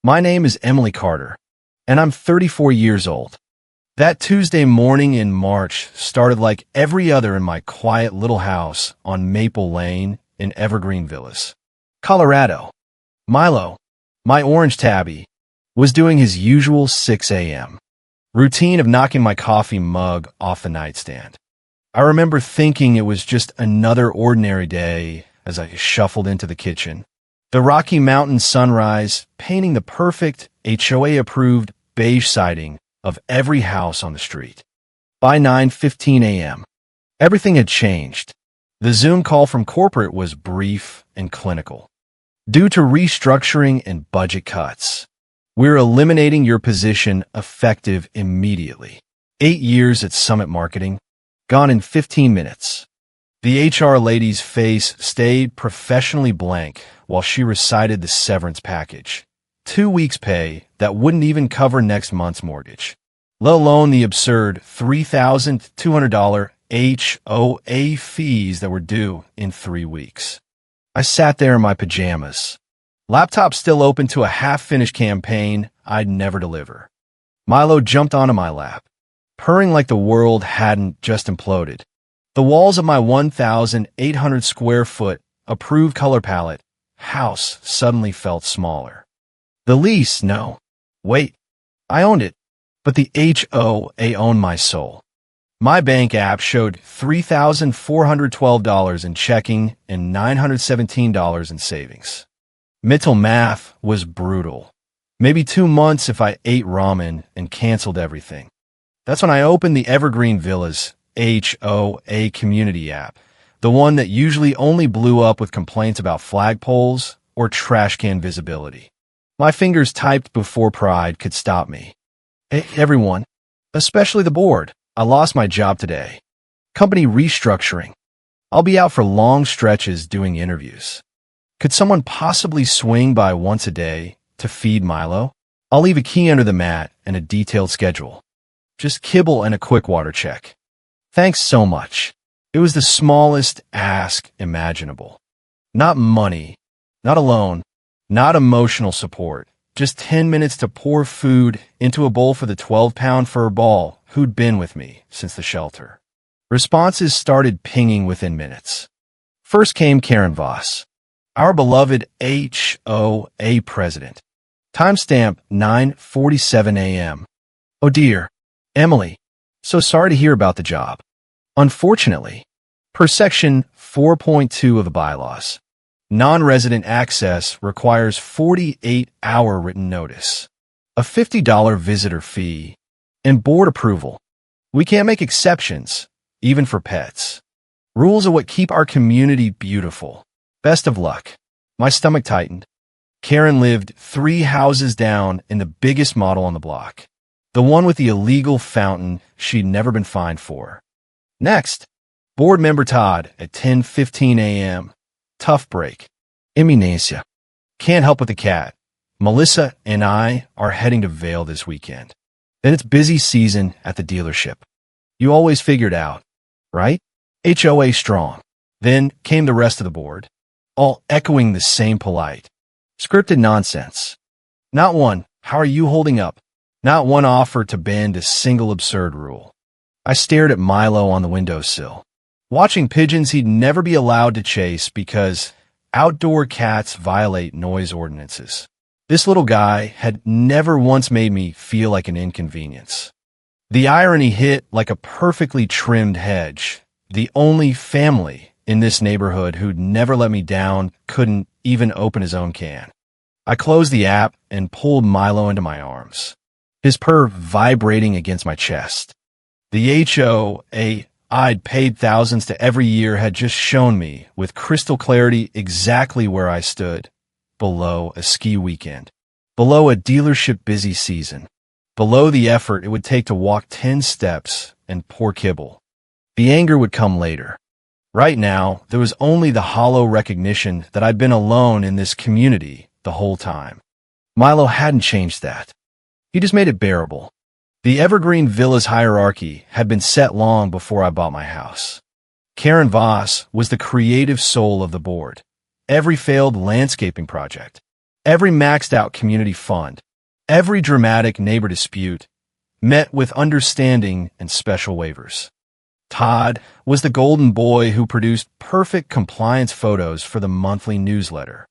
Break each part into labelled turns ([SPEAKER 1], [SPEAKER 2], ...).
[SPEAKER 1] My name is Emily Carter, and I'm 34 years old. That Tuesday morning in March started like every other in my quiet little house on Maple Lane in Evergreen Villas, Colorado. Milo, my orange tabby, was doing his usual 6 a.m. routine of knocking my coffee mug off the nightstand. I remember thinking it was just another ordinary day as I shuffled into the kitchen. The Rocky Mountain sunrise painting the perfect HOA-approved beige siding of every house on the street. By 9:15 a.m., everything had changed. The Zoom call from corporate was brief and clinical. Due to restructuring and budget cuts, we're eliminating your position effective immediately. 8 years at Summit Marketing, gone in 15 minutes. The HR lady's face stayed professionally blank while she recited the severance package. 2 weeks' pay that wouldn't even cover next month's mortgage, let alone the absurd $3,200 HOA fees that were due in 3 weeks. I sat there in my pajamas, laptop still open to a half-finished campaign I'd never deliver. Milo jumped onto my lap, purring like the world hadn't just imploded. The walls of my 1,800 square foot approved color palette house suddenly felt smaller. The lease, no. Wait, I owned it, but the HOA owned my soul. My bank app showed $3,412 in checking and $917 in savings. Mental math was brutal. Maybe 2 months if I ate ramen and canceled everything. That's when I opened the Evergreen Villas HOA community app, the one that usually only blew up with complaints about flagpoles or trash can visibility. My fingers typed before pride could stop me. Hey, everyone, especially the board. I lost my job today. Company restructuring. I'll be out for long stretches doing interviews. Could someone possibly swing by once a day to feed Milo? I'll leave a key under the mat and a detailed schedule. Just kibble and a quick water check. Thanks so much. It was the smallest ask imaginable. Not money, not a loan, not emotional support. Just 10 minutes to pour food into a bowl for the 12-pound fur ball who'd been with me since the shelter. Responses started pinging within minutes. First came Karen Voss, our beloved HOA president. Timestamp 9:47 a.m. Oh dear, Emily, so sorry to hear about the job. Unfortunately, per section 4.2 of the bylaws, non-resident access requires 48-hour written notice, a $50 visitor fee, and board approval. We can't make exceptions, even for pets. Rules are what keep our community beautiful. Best of luck. My stomach tightened. Karen lived 3 houses down in the biggest model on the block, the one with the illegal fountain she'd never been fined for. Next, board member Todd at 10:15 a.m. Tough break. Eminesia. Can't help with the cat. Melissa and I are heading to Vail this weekend. Then it's busy season at the dealership. You always figured out, right? HOA strong. Then came the rest of the board, all echoing the same polite, scripted nonsense. Not one, how are you holding up? Not one offer to bend a single absurd rule. I stared at Milo on the windowsill, watching pigeons he'd never be allowed to chase because outdoor cats violate noise ordinances. This little guy had never once made me feel like an inconvenience. The irony hit like a perfectly trimmed hedge. The only family in this neighborhood who'd never let me down couldn't even open his own can. I closed the app and pulled Milo into my arms, his purr vibrating against my chest. The HOA I'd paid thousands to every year had just shown me with crystal clarity exactly where I stood, below a ski weekend, below a dealership busy season, below the effort it would take to walk 10 steps and pour kibble. The anger would come later. Right now, there was only the hollow recognition that I'd been alone in this community the whole time. Milo hadn't changed that. He just made it bearable. The Evergreen Villas hierarchy had been set long before I bought my house. Karen Voss was the creative soul of the board. Every failed landscaping project, Every maxed-out community fund, every dramatic neighbor dispute, met with understanding and special waivers. Todd was the golden boy who produced perfect compliance photos for the monthly newsletter.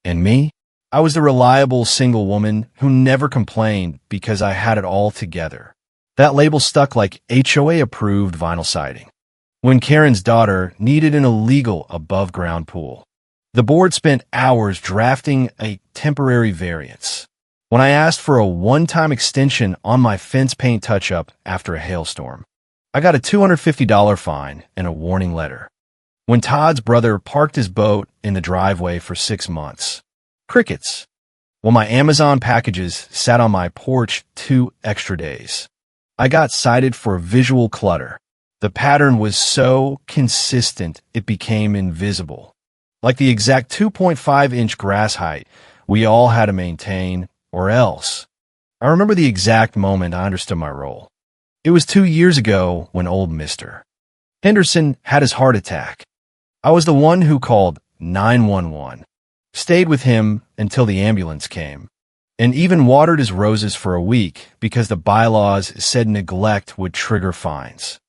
[SPEAKER 1] And me? I was the reliable single woman who never complained because I had it all together. That label stuck like HOA-approved vinyl siding. When Karen's daughter needed an illegal above-ground pool, the board spent hours drafting a temporary variance. When I asked for a one-time extension on my fence paint touch-up after a hailstorm, I got a $250 fine and a warning letter. When Todd's brother parked his boat in the driveway for 6 months, crickets. When my Amazon packages sat on my porch 2 extra days, I got cited for visual clutter. The pattern was so consistent it became invisible. Like the exact 2.5-inch grass height we all had to maintain, or else. I remember the exact moment I understood my role. It was 2 years ago when old Mr. Henderson had his heart attack. I was the one who called 911, stayed with him until the ambulance came, and even watered his roses for a week because the bylaws said neglect would trigger fines.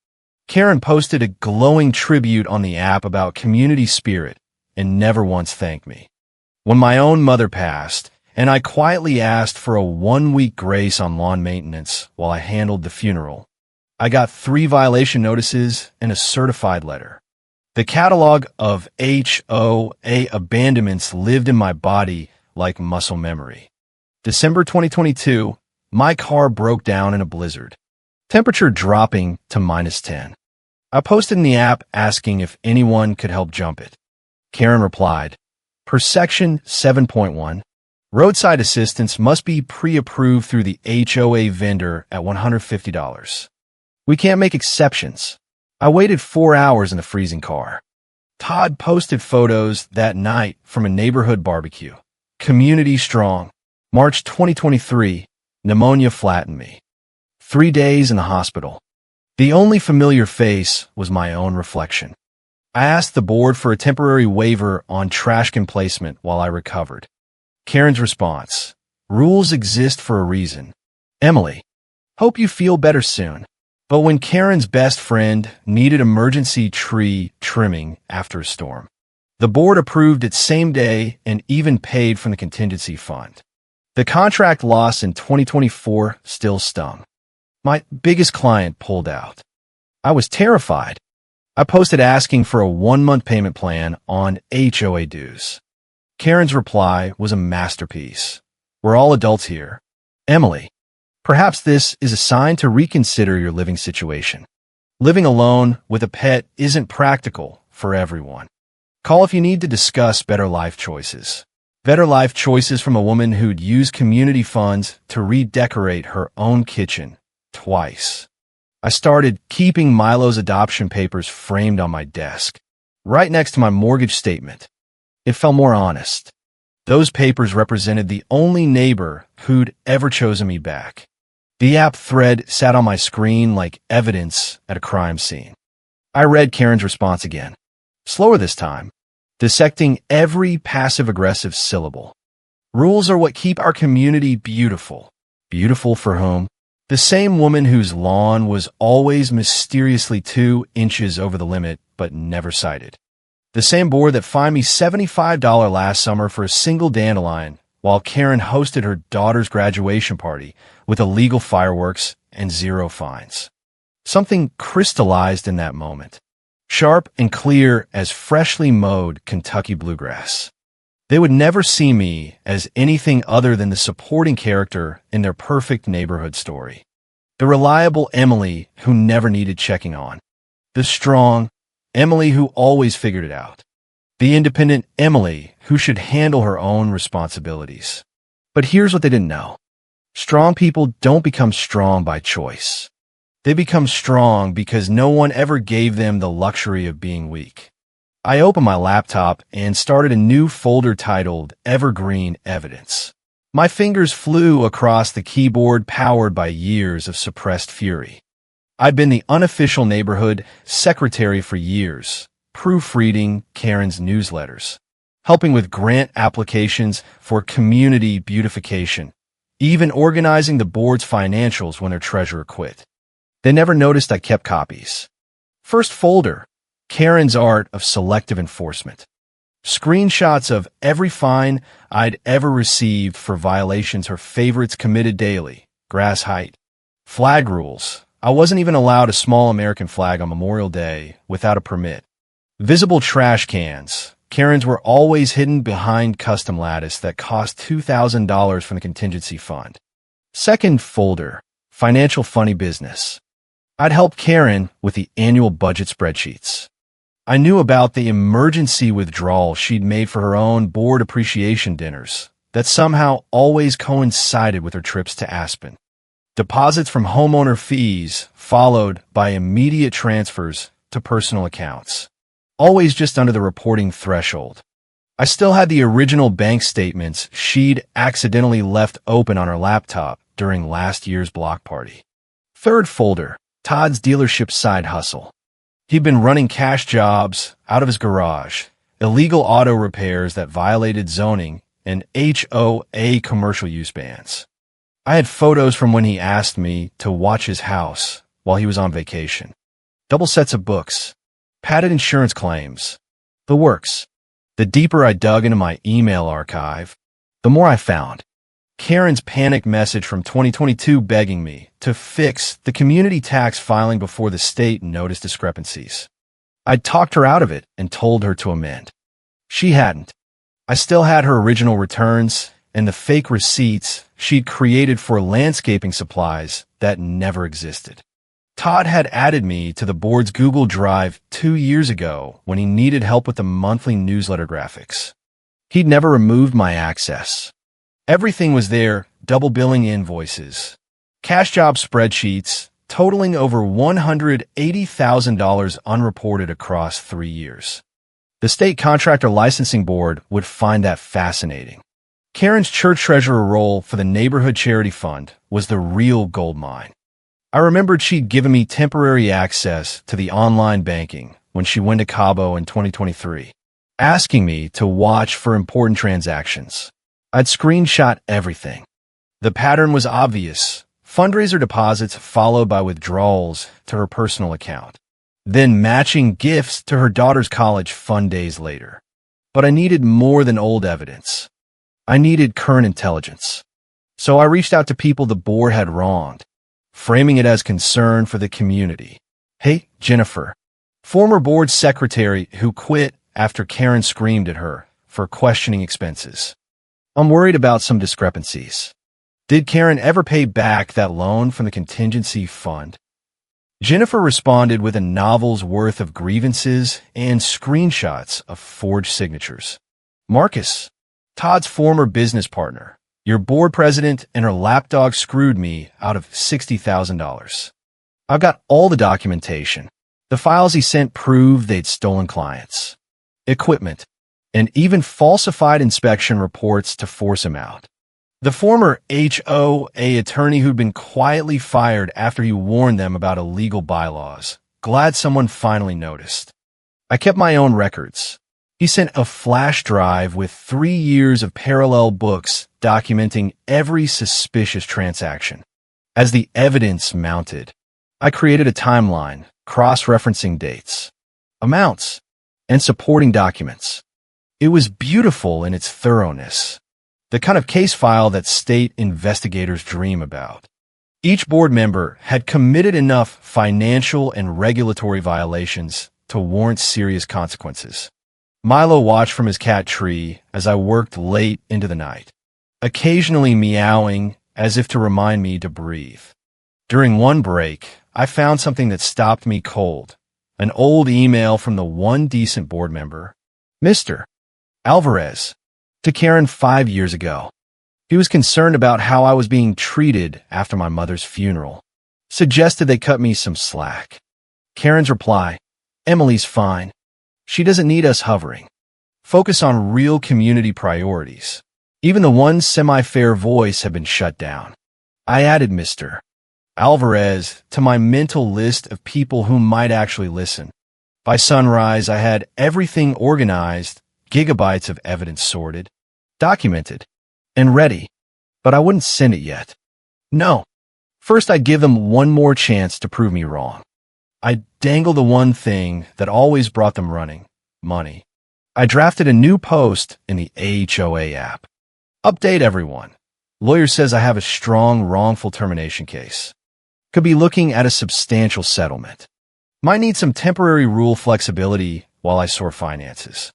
[SPEAKER 1] Karen posted a glowing tribute on the app about community spirit and never once thanked me. When my own mother passed, and I quietly asked for a 1-week grace on lawn maintenance while I handled the funeral, I got 3 violation notices and a certified letter. The catalog of HOA abandonments lived in my body like muscle memory. December 2022, my car broke down in a blizzard, temperature dropping to -10. I posted in the app asking if anyone could help jump it. Karen replied, per section 7.1, roadside assistance must be pre-approved through the HOA vendor at $150. We can't make exceptions. I waited 4 hours in the freezing car. Todd posted photos that night from a neighborhood barbecue. Community strong. March 2023, pneumonia flattened me. 3 days in the hospital. The only familiar face was my own reflection. I asked the board for a temporary waiver on trash can placement while I recovered. Karen's response, rules exist for a reason. Emily, hope you feel better soon. But when Karen's best friend needed emergency tree trimming after a storm, the board approved it same day and even paid from the contingency fund. The contract loss in 2024 still stung. My biggest client pulled out. I was terrified. I posted asking for a 1-month payment plan on HOA dues. Karen's reply was a masterpiece. We're all adults here. Emily, perhaps this is a sign to reconsider your living situation. Living alone with a pet isn't practical for everyone. Call if you need to discuss better life choices. Better life choices from a woman who'd use community funds to redecorate her own kitchen twice. I started keeping Milo's adoption papers framed on my desk, right next to my mortgage statement. It felt more honest. Those papers represented the only neighbor who'd ever chosen me back. The app thread sat on my screen like evidence at a crime scene. I read Karen's response again, slower this time, dissecting every passive-aggressive syllable. Rules are what keep our community beautiful. Beautiful for whom? The same woman whose lawn was always mysteriously 2 inches over the limit but never cited. The same board that fined me $75 last summer for a single dandelion while Karen hosted her daughter's graduation party with illegal fireworks and 0 fines. Something crystallized in that moment, sharp and clear as freshly mowed Kentucky bluegrass. They would never see me as anything other than the supporting character in their perfect neighborhood story. The reliable Emily who never needed checking on. The strong Emily who always figured it out. The independent Emily who should handle her own responsibilities. But here's what they didn't know. Strong people don't become strong by choice. They become strong because no one ever gave them the luxury of being weak. I opened my laptop and started a new folder titled Evergreen Evidence. My fingers flew across the keyboard powered by years of suppressed fury. I'd been the unofficial neighborhood secretary for years, proofreading Karen's newsletters, helping with grant applications for community beautification, even organizing the board's financials when their treasurer quit. They never noticed I kept copies. First folder, Karen's art of selective enforcement. Screenshots of every fine I'd ever received for violations her favorites committed daily. Grass height. Flag rules. I wasn't even allowed a small American flag on Memorial Day without a permit. Visible trash cans. Karen's were always hidden behind custom lattice that cost $2,000 from the contingency fund. Second folder, financial funny business. I'd helped Karen with the annual budget spreadsheets. I knew about the emergency withdrawal she'd made for her own board appreciation dinners that somehow always coincided with her trips to Aspen. Deposits from homeowner fees followed by immediate transfers to personal accounts, always just under the reporting threshold. I still had the original bank statements she'd accidentally left open on her laptop during last year's block party. Third folder, Todd's dealership side hustle. He'd been running cash jobs out of his garage, illegal auto repairs that violated zoning, and HOA commercial use bans. I had photos from when he asked me to watch his house while he was on vacation. Double sets of books, padded insurance claims, the works. The deeper I dug into my email archive, the more I found. Karen's panicked message from 2022 begging me to fix the community tax filing before the state noticed discrepancies. I'd talked her out of it and told her to amend. She hadn't. I still had her original returns and the fake receipts she'd created for landscaping supplies that never existed. Todd had added me to the board's Google Drive 2 years ago when he needed help with the monthly newsletter graphics. He'd never removed my access. Everything was there, double billing invoices, cash job spreadsheets, totaling over $180,000 unreported across 3 years. The state contractor licensing board would find that fascinating. Karen's church treasurer role for the neighborhood charity fund was the real gold mine. I remembered she'd given me temporary access to the online banking when she went to Cabo in 2023, asking me to watch for important transactions. I'd screenshot everything. The pattern was obvious. Fundraiser deposits followed by withdrawals to her personal account, then matching gifts to her daughter's college fund days later. But I needed more than old evidence. I needed current intelligence. So I reached out to people the board had wronged, framing it as concern for the community. Hey, Jennifer, former board secretary who quit after Karen screamed at her for questioning expenses. I'm worried about some discrepancies. Did Karen ever pay back that loan from the contingency fund? Jennifer responded with a novel's worth of grievances and screenshots of forged signatures. Marcus, Todd's former business partner, your board president and her lapdog screwed me out of $60,000. I've got all the documentation. The files he sent proved they'd stolen clients, equipment, and even falsified inspection reports to force him out. The former HOA attorney who'd been quietly fired after he warned them about illegal bylaws. Glad someone finally noticed. I kept my own records. He sent a flash drive with 3 years of parallel books documenting every suspicious transaction. As the evidence mounted, I created a timeline, cross-referencing dates, amounts, and supporting documents. It was beautiful in its thoroughness, the kind of case file that state investigators dream about. Each board member had committed enough financial and regulatory violations to warrant serious consequences. Milo watched from his cat tree as I worked late into the night, occasionally meowing as if to remind me to breathe. During one break, I found something that stopped me cold, an old email from the one decent board member, Mr. Alvarez, to Karen 5 years ago. He was concerned about how I was being treated after my mother's funeral, suggested they cut me some slack. Karen's reply, Emily's fine. She doesn't need us hovering. Focus on real community priorities. Even the one semi-fair voice had been shut down. I added Mr. Alvarez to my mental list of people who might actually listen. By sunrise, I had everything organized, gigabytes of evidence sorted, documented, and ready, but I wouldn't send it yet. No. First, I'd give them one more chance to prove me wrong. I'd dangle the one thing that always brought them running: money. I drafted a new post in the HOA app. Update everyone. Lawyer says I have a strong wrongful termination case. Could be looking at a substantial settlement. Might need some temporary rule flexibility while I sort finances.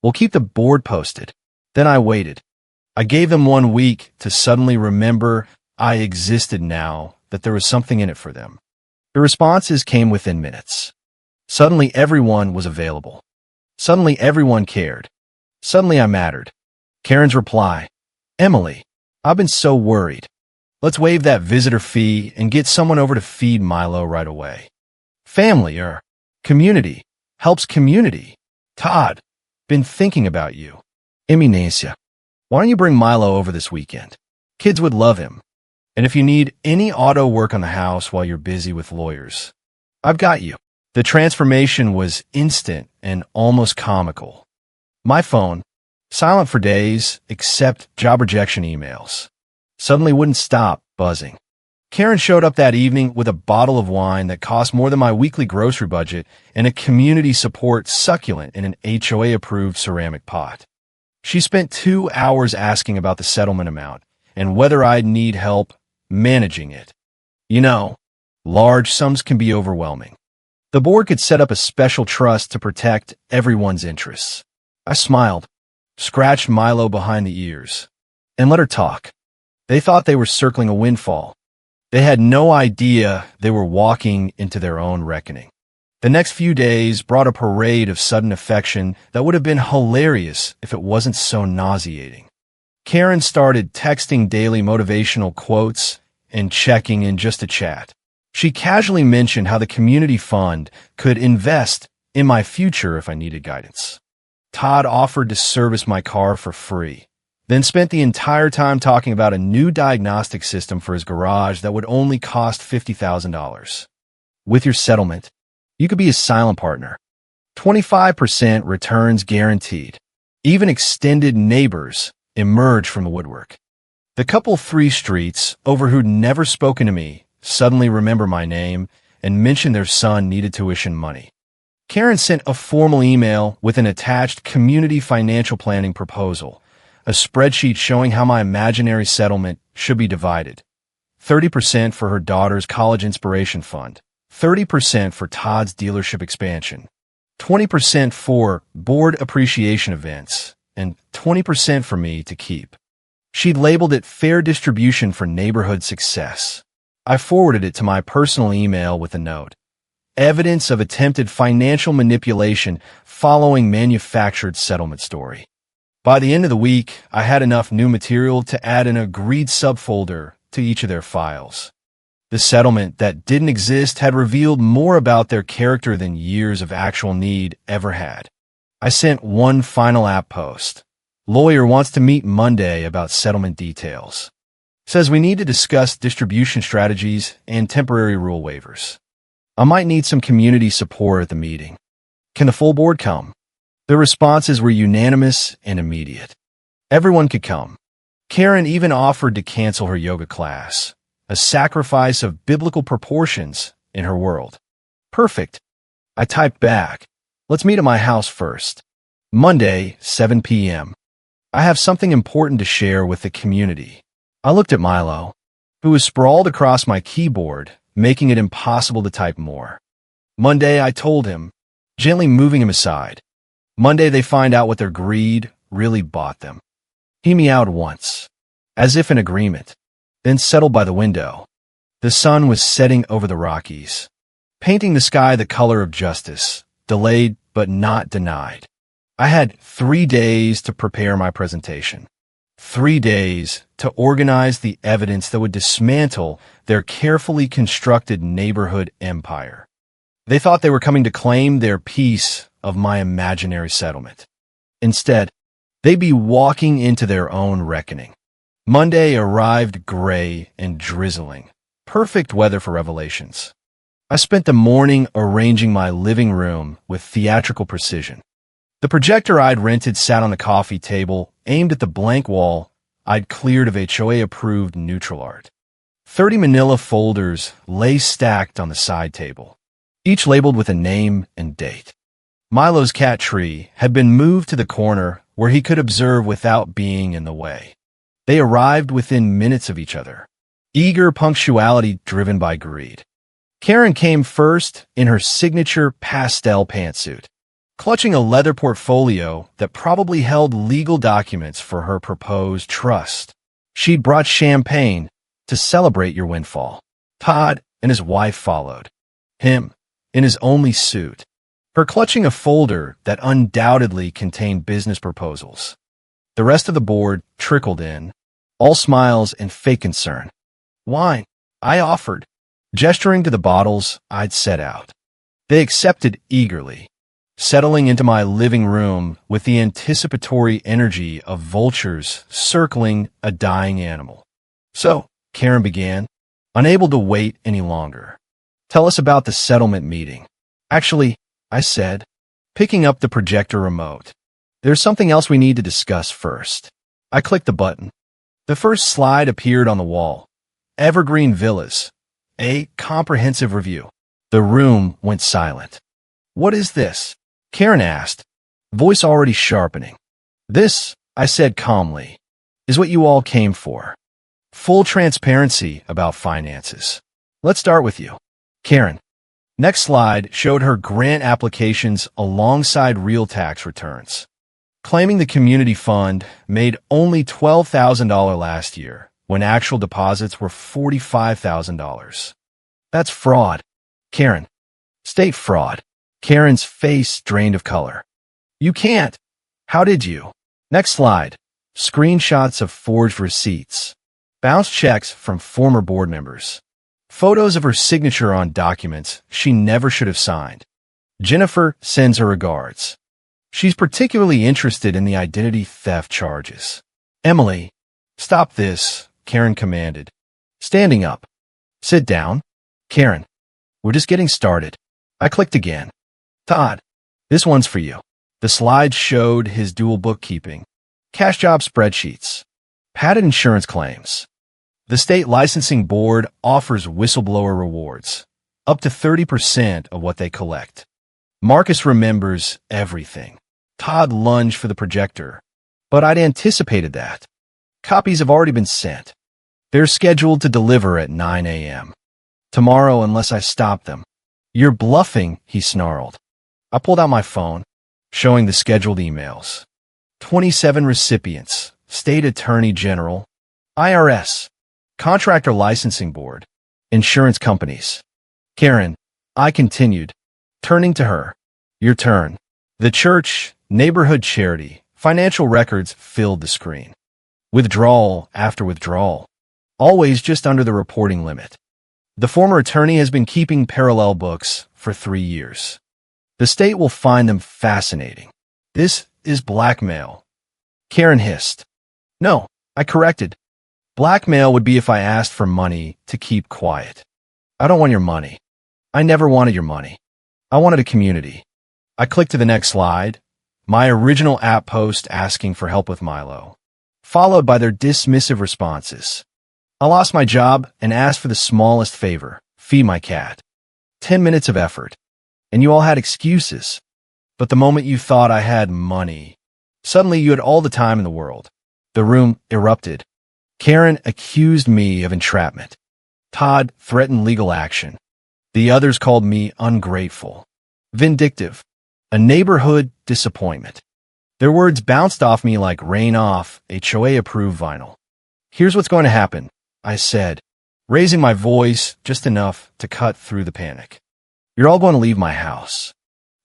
[SPEAKER 1] We'll keep the board posted. Then I waited. I gave them 1 week to suddenly remember I existed now, that there was something in it for them. The responses came within minutes. Suddenly everyone was available. Suddenly everyone cared. Suddenly I mattered. Karen's reply: Emily, I've been so worried. Let's waive that visitor fee and get someone over to feed Milo right away. Family or community helps community. Todd, been thinking about you. Eminesia, why don't you bring Milo over this weekend? Kids would love him. And if you need any auto work on the house while you're busy with lawyers, I've got you. The transformation was instant and almost comical. My phone, silent for days, except job rejection emails, suddenly wouldn't stop buzzing. Karen showed up that evening with a bottle of wine that cost more than my weekly grocery budget and a community support succulent in an HOA-approved ceramic pot. She spent 2 hours asking about the settlement amount and whether I'd need help managing it. You know, large sums can be overwhelming. The board could set up a special trust to protect everyone's interests. I smiled, scratched Milo behind the ears, and let her talk. They thought they were circling a windfall. They had no idea they were walking into their own reckoning. The next few days brought a parade of sudden affection that would have been hilarious if it wasn't so nauseating. Karen started texting daily motivational quotes and checking in just to chat. She casually mentioned how the community fund could invest in my future if I needed guidance. Todd offered to service my car for free, then spent the entire time talking about a new diagnostic system for his garage that would only cost $50,000. With your settlement, you could be a silent partner. 25% returns guaranteed. Even extended neighbors emerge from the woodwork. The couple 3 streets over who'd never spoken to me suddenly remember my name and mention their son needed tuition money. Karen sent a formal email with an attached community financial planning proposal, a spreadsheet showing how my imaginary settlement should be divided. 30% for her daughter's college inspiration fund, 30% for Todd's dealership expansion, 20% for board appreciation events, and 20% for me to keep. She'd labeled it fair distribution for neighborhood success. I forwarded it to my personal email with a note: evidence of attempted financial manipulation following manufactured settlement story. By the end of the week, I had enough new material to add an agreed subfolder to each of their files. The settlement that didn't exist had revealed more about their character than years of actual need ever had. I sent one final app post. Lawyer wants to meet Monday about settlement details. Says we need to discuss distribution strategies and temporary rule waivers. I might need some community support at the meeting. Can the full board come? The responses were unanimous and immediate. Everyone could come. Karen even offered to cancel her yoga class, a sacrifice of biblical proportions in her world. Perfect. I typed back, let's meet at my house first. Monday, 7 p.m. I have something important to share with the community. I looked at Milo, who was sprawled across my keyboard, making it impossible to type more. Monday, I told him, gently moving him aside. Monday, they find out what their greed really bought them. He meowed once, as if in agreement, then settled by the window. The sun was setting over the Rockies, painting the sky the color of justice, delayed but not denied. I had 3 days to prepare my presentation. 3 days to organize the evidence that would dismantle their carefully constructed neighborhood empire. They thought they were coming to claim their piece of my imaginary settlement. Instead, they'd be walking into their own reckoning. Monday arrived gray and drizzling, perfect weather for revelations. I spent the morning arranging my living room with theatrical precision. The projector I'd rented sat on the coffee table, aimed at the blank wall I'd cleared of HOA-approved neutral art. 30 manila folders lay stacked on the side table, each labeled with a name and date. Milo's cat tree had been moved to the corner where he could observe without being in the way. They arrived within minutes of each other, eager punctuality driven by greed. Karen came first in her signature pastel pantsuit, clutching a leather portfolio that probably held legal documents for her proposed trust. She'd brought champagne to celebrate your windfall. Todd and his wife followed, him in his only suit, her clutching a folder that undoubtedly contained business proposals. The rest of the board trickled in, all smiles and fake concern. Wine, I offered, gesturing to the bottles I'd set out. They accepted eagerly, settling into my living room with the anticipatory energy of vultures circling a dying animal. So, Karen began, unable to wait any longer. Tell us about the settlement meeting. Actually, I said, picking up the projector remote. There's something else we need to discuss first. I clicked the button. The first slide appeared on the wall. Evergreen Villas. A comprehensive review. The room went silent. What is this? Karen asked, voice already sharpening. This, I said calmly, is what you all came for. Full transparency about finances. Let's start with you. Karen. Next slide showed her grant applications alongside real tax returns, claiming the community fund made only $12,000 last year when actual deposits were $45,000. That's fraud. Karen. State fraud. Karen's face drained of color. You can't. How did you? Next slide. Screenshots of forged receipts. Bounced checks from former board members. Photos of her signature on documents she never should have signed. Jennifer sends her regards. She's particularly interested in the identity theft charges. Emily. Stop this, Karen commanded. Standing up. Sit down. Karen. We're just getting started. I clicked again. Todd. This one's for you. The slide showed his dual bookkeeping. Cash job spreadsheets. Padded insurance claims. The state licensing board offers whistleblower rewards, up to 30% of what they collect. Marcus remembers everything. Todd lunged for the projector, but I'd anticipated that. Copies have already been sent. They're scheduled to deliver at 9 a.m. tomorrow unless I stop them. You're bluffing, he snarled. I pulled out my phone, showing the scheduled emails. 27 recipients, State Attorney General, IRS, Contractor Licensing Board, insurance companies. Karen, I continued, turning to her. Your turn. The church, neighborhood charity, financial records filled the screen. Withdrawal after withdrawal. Always just under the reporting limit. The former attorney has been keeping parallel books for 3 years. The state will find them fascinating. This is blackmail. Karen hissed. No, I corrected. Blackmail would be if I asked for money to keep quiet. I don't want your money. I never wanted your money. I wanted a community. I clicked to the next slide, my original app post asking for help with Milo, followed by their dismissive responses. I lost my job and asked for the smallest favor, feed my cat. 10 minutes of effort. And you all had excuses. But the moment you thought I had money, suddenly you had all the time in the world. The room erupted. Karen accused me of entrapment. Todd threatened legal action. The others called me ungrateful, vindictive, a neighborhood disappointment. Their words bounced off me like rain off HOA-approved vinyl. Here's what's going to happen, I said, raising my voice just enough to cut through the panic. You're all going to leave my house.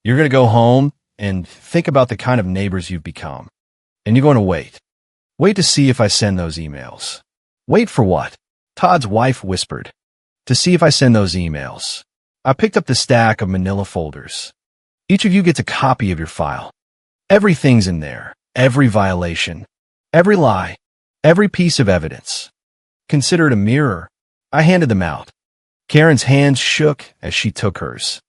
[SPEAKER 1] You're going to go home and think about the kind of neighbors you've become. And you're going to wait. Wait to see if I send those emails. Wait for what? Todd's wife whispered. To see if I send those emails. I picked up the stack of manila folders. Each of you gets a copy of your file. Everything's in there. Every violation. Every lie. Every piece of evidence. Consider it a mirror. I handed them out. Karen's hands shook as she took hers.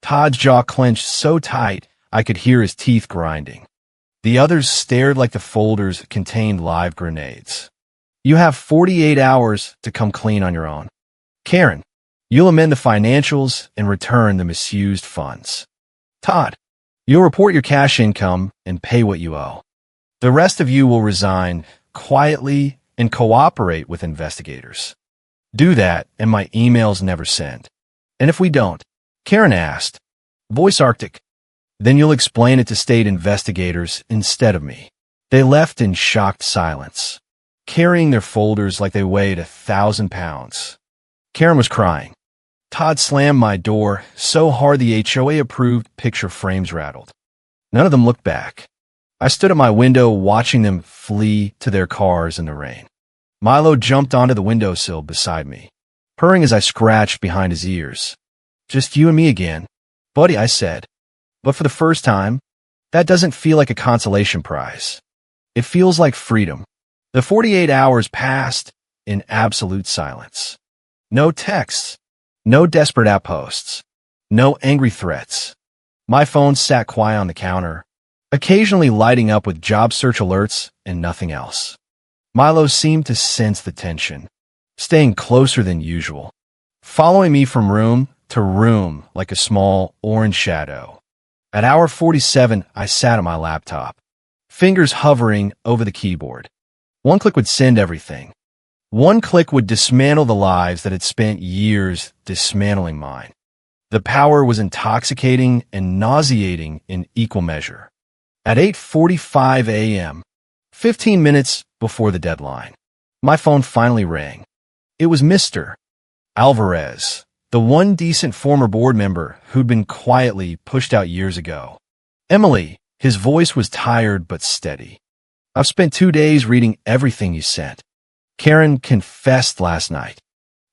[SPEAKER 1] Todd's jaw clenched so tight, I could hear his teeth grinding. The others stared like the folders contained live grenades. You have 48 hours to come clean on your own. Karen, you'll amend the financials and return the misused funds. Todd, you'll report your cash income and pay what you owe. The rest of you will resign quietly and cooperate with investigators. Do that, and my emails never send. And if we don't, Karen asked, voice Arctic, then you'll explain it to state investigators instead of me. They left in shocked silence, carrying their folders like they weighed 1,000 pounds. Karen was crying. Todd slammed my door so hard the HOA-approved picture frames rattled. None of them looked back. I stood at my window watching them flee to their cars in the rain. Milo jumped onto the windowsill beside me, purring as I scratched behind his ears. Just you and me again. Buddy, I said. But for the first time, that doesn't feel like a consolation prize. It feels like freedom. The 48 hours passed in absolute silence. No texts, no desperate outposts, no angry threats. My phone sat quiet on the counter, occasionally lighting up with job search alerts and nothing else. Milo seemed to sense the tension, staying closer than usual, following me from room to room like a small orange shadow. At hour 47, I sat at my laptop, fingers hovering over the keyboard. One click would send everything. One click would dismantle the lives that had spent years dismantling mine. The power was intoxicating and nauseating in equal measure. At 8:45 a.m., 15 minutes before the deadline, my phone finally rang. It was Mr. Alvarez, the one decent former board member who'd been quietly pushed out years ago. Emily, his voice was tired but steady. I've spent 2 days reading everything you sent. Karen confessed last night.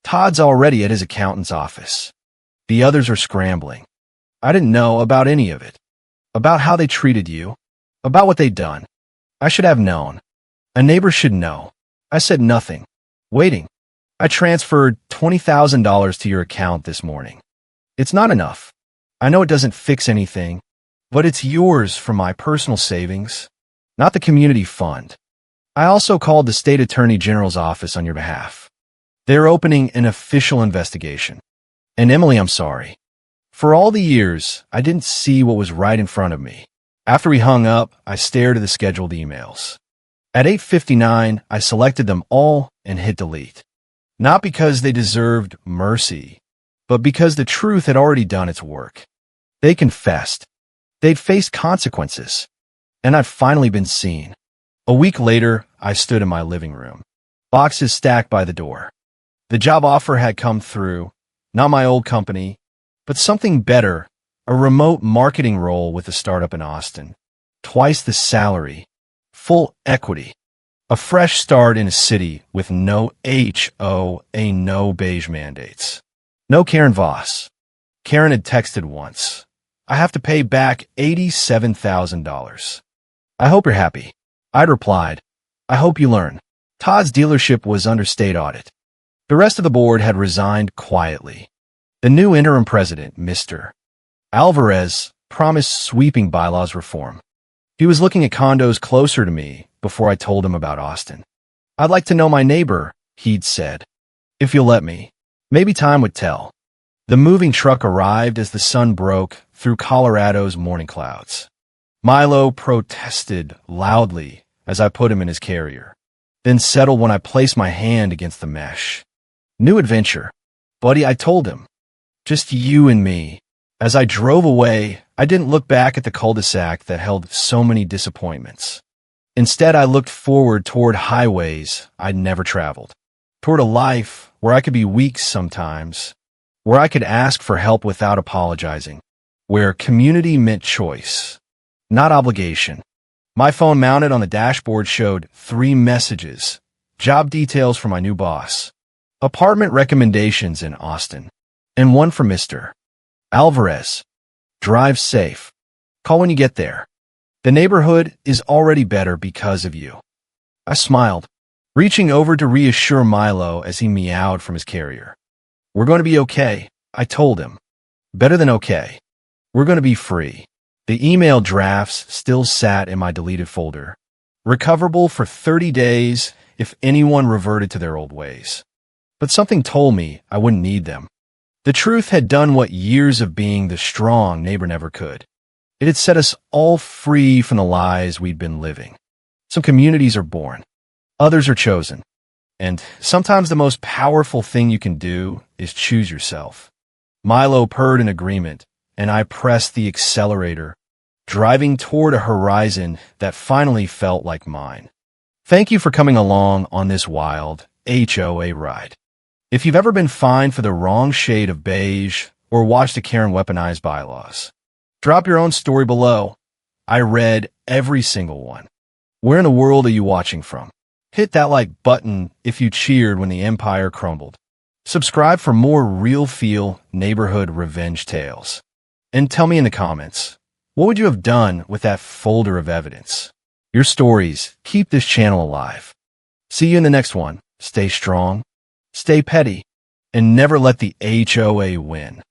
[SPEAKER 1] Todd's already at his accountant's office. The others are scrambling. I didn't know about any of it. About how they treated you. About what they'd done. I should have known. A neighbor should know. I said nothing. Waiting. I transferred $20,000 to your account this morning. It's not enough. I know it doesn't fix anything, but it's yours from my personal savings, not the community fund. I also called the state attorney general's office on your behalf. They're opening an official investigation. And Emily, I'm sorry. For all the years, I didn't see what was right in front of me. After we hung up, I stared at the scheduled emails. At 8:59, I selected them all and hit delete. Not because they deserved mercy, but because the truth had already done its work. They confessed. They'd faced consequences. And I'd finally been seen. A week later, I stood in my living room. Boxes stacked by the door. The job offer had come through, not my old company, but something better, a remote marketing role with a startup in Austin. Twice the salary, full equity, a fresh start in a city with no HOA, no beige mandates. No Karen Voss. Karen had texted once. I have to pay back $87,000. I hope you're happy. I'd replied, I hope you learn. Todd's dealership was under state audit. The rest of the board had resigned quietly. The new interim president, Mr. Alvarez, promised sweeping bylaws reform. He was looking at condos closer to me before I told him about Austin. I'd like to know my neighbor, he'd said. If you'll let me. Maybe time would tell. The moving truck arrived as the sun broke through Colorado's morning clouds. Milo protested loudly as I put him in his carrier, then settled when I placed my hand against the mesh. New adventure. Buddy, I told him. Just you and me. As I drove away, I didn't look back at the cul-de-sac that held so many disappointments. Instead, I looked forward toward highways I'd never traveled, toward a life where I could be weak sometimes, where I could ask for help without apologizing, where community meant choice, not obligation. My phone mounted on the dashboard showed 3 messages, job details for my new boss, apartment recommendations in Austin, and one from Mr. Alvarez. Drive safe. Call when you get there. The neighborhood is already better because of you. I smiled, reaching over to reassure Milo as he meowed from his carrier. We're going to be okay, I told him. Better than okay. We're going to be free. The email drafts still sat in my deleted folder, recoverable for 30 days if anyone reverted to their old ways. But something told me I wouldn't need them. The truth had done what years of being the strong neighbor never could. It had set us all free from the lies we'd been living. Some communities are born, others are chosen. And sometimes the most powerful thing you can do is choose yourself. Milo purred in agreement, and I pressed the accelerator, driving toward a horizon that finally felt like mine. Thank you for coming along on this wild HOA ride. If you've ever been fined for the wrong shade of beige or watched a Karen weaponize bylaws, drop your own story below. I read every single one. Where in the world are you watching from? Hit that like button if you cheered when the empire crumbled. Subscribe for more real-feel neighborhood revenge tales. And tell me in the comments, what would you have done with that folder of evidence? Your stories keep this channel alive. See you in the next one. Stay strong, stay petty, and never let the HOA win.